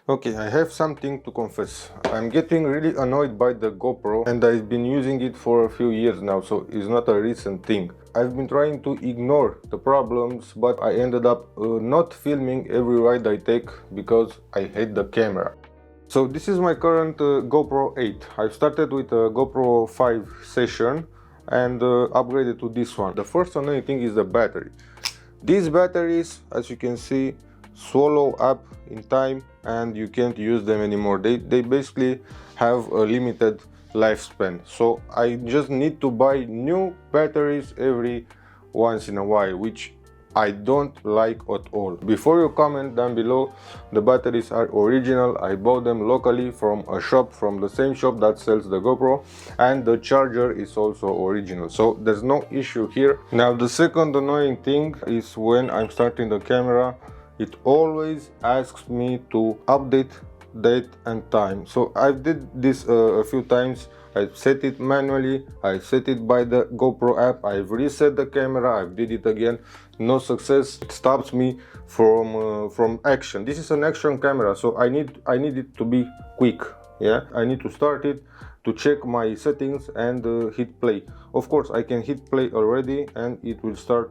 Okay, I have something to confess. I'm getting really annoyed by the GoPro and I've been using it for a few years now, so it's not a recent thing. I've been trying to ignore the problems, but I ended up not filming every ride I take because I hate the camera. So this is my current GoPro 8. I've started with a GoPro 5 session and upgraded to this one. The first annoying thing is the battery. These batteries, as you can see, swallow up in time and you can't use them anymore. They basically have a limited lifespan. So I just need to buy new batteries every once in a while, which I don't like at all. Before you comment down below, the batteries are original. I bought them locally from a shop, from the same shop that sells the GoPro, and the charger is also original, so there's no issue here. Now the second annoying thing is when I'm starting the camera, it always asks me to update date and time. So I did this a few times. I set it manually, I set it by the GoPro app, I've reset the camera, I did it again, no success. It stops me from action. This is an action camera, so I need it to be quick. Yeah, I need to start it, to check my settings and hit play. Of course I can hit play already and it will start.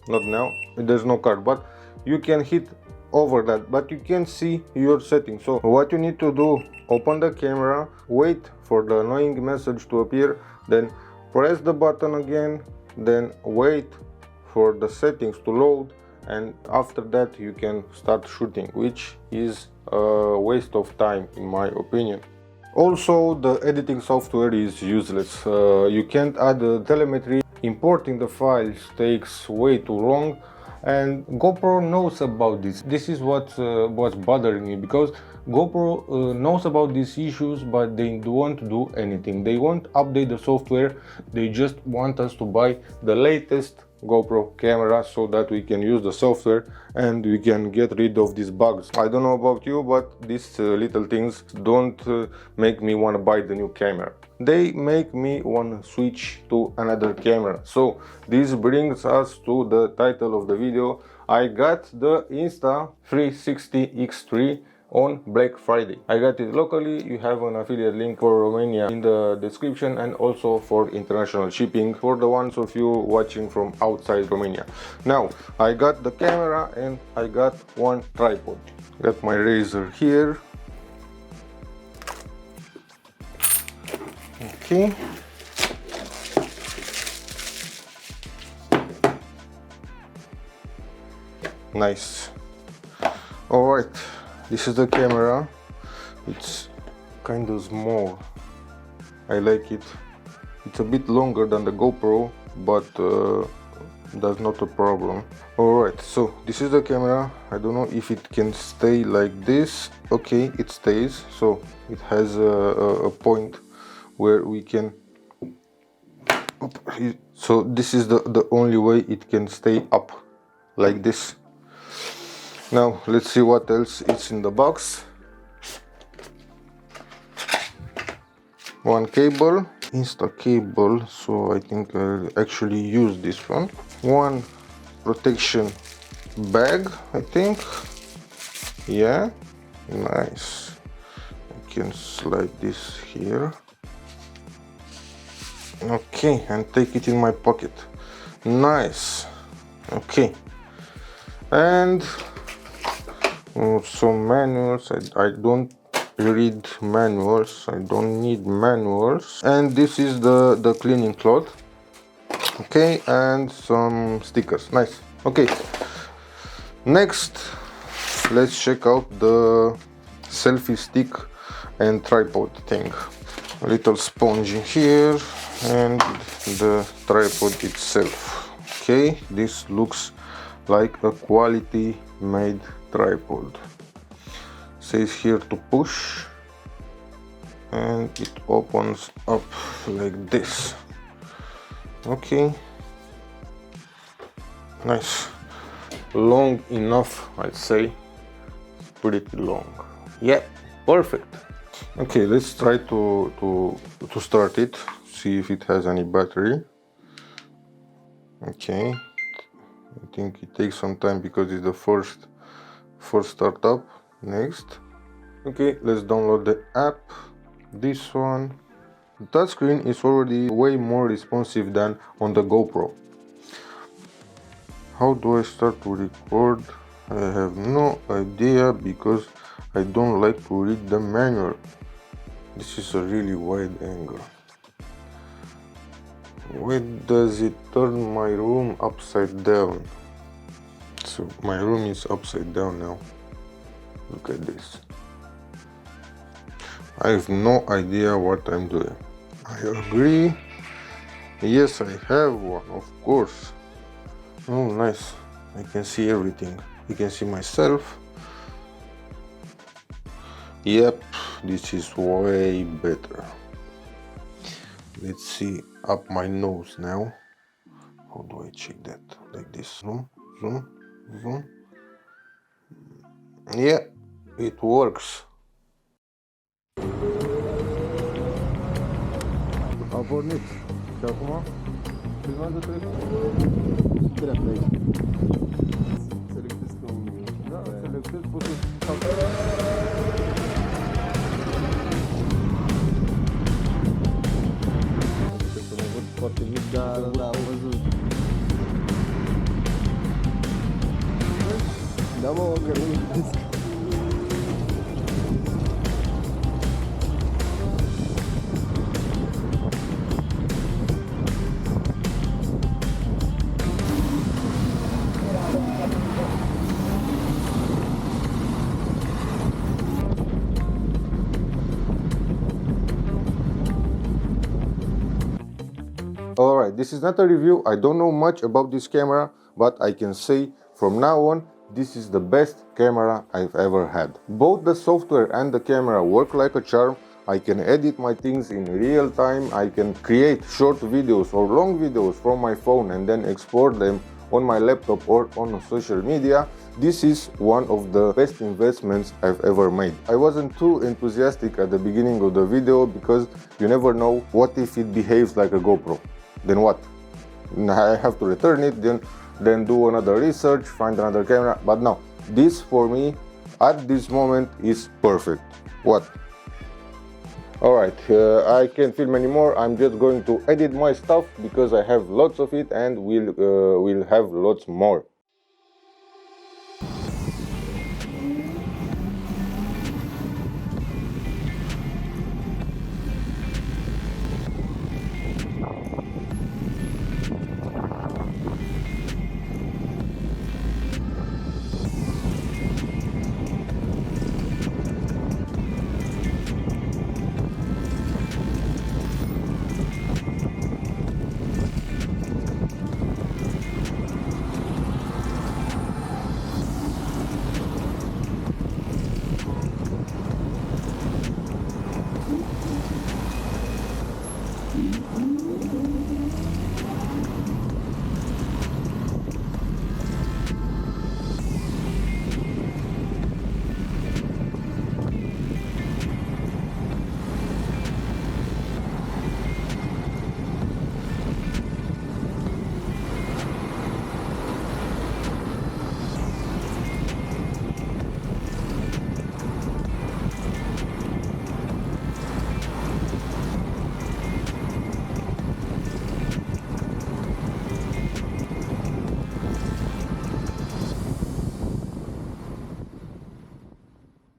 Not now, there's no card, but you can hit over that, but you can see your settings. So what you need to do, open the camera, wait for the annoying message to appear, then press the button again, then wait for the settings to load, and after that you can start shooting, which is a waste of time in my opinion. Also, the editing software is useless. You can't add telemetry. Importing the files takes way too long, and GoPro knows about this. This is what's bothering me, because GoPro knows about these issues, but they won't do anything. They won't update the software. They just want us to buy the latest GoPro camera so that we can use the software and we can get rid of these bugs. I don't know about you, but these little things don't make me want to buy the new camera. They make me want to switch to another camera. So this brings us to the title of the video. I got the Insta360 X3 on Black Friday. I got it locally. You have an affiliate link for Romania in the description, and also for international shipping for the ones of you watching from outside Romania. Now I got the camera and I got one tripod. Got my razor here. Okay. Nice. All right. This is the camera. It's kind of small. I like it. It's a bit longer than the GoPro, but that's not a problem. Alright, so this is the camera. I don't know if it can stay like this. Okay, it stays. So it has a point where we can... So this is the only way it can stay up, like this. Now let's see what else is in the box. One cable, Insta cable, so I think I'll actually use this one. One protection bag, I think. Yeah, nice. I can slide this here. Okay, and take it in my pocket. Nice. Okay. And some manuals. I don't read manuals. I don't need manuals. And this is the cleaning cloth. Okay, and some stickers. Nice. Okay. Next, let's check out the selfie stick and tripod thing. A little sponge in here and the tripod itself. Okay, this looks like a quality made tripod. Says here to push and it opens up like this. Okay, nice. Long enough, I'd say. Pretty long. Yeah, perfect. Okay, let's try to start it, see if it has any battery. Okay, I think it takes some time because it's the first startup. Next, Okay, let's download the app. This one. The touchscreen is already way more responsive than on the GoPro. How do I start to record? I have no idea because I don't like to read the manual. This is a really wide angle. Why does it turn my room upside down? So my room is upside down now. Look at this. I have no idea what I'm doing. I agree. Yes, I have one, of course. Oh, nice. I can see everything. I can see myself. Yep, this is way better. Let's see up my nose now. How do I check that? Like this. Zoom, zoom, zoom. Yeah, it works. A pornit. Și acum? Filmează trecut. Dreapta aici. Selectez că un... Da, selectez, poți să... Să mă văd foarte mic. Da, am văzut. Da, mă, că nu gândesc. Alright, this is not a review. I don't know much about this camera, but I can say from now on, this is the best camera I've ever had. Both the software and the camera work like a charm. I can edit my things in real time. I can create short videos or long videos from my phone and then export them on my laptop or on social media. This is one of the best investments I've ever made. I wasn't too enthusiastic at the beginning of the video because you never know what if it behaves like a GoPro. Then what? I have to return it, then do another research, find another camera. But no, this for me at this moment is perfect. What? Alright, I can't film anymore. I'm just going to edit my stuff because I have lots of it and we'll have lots more.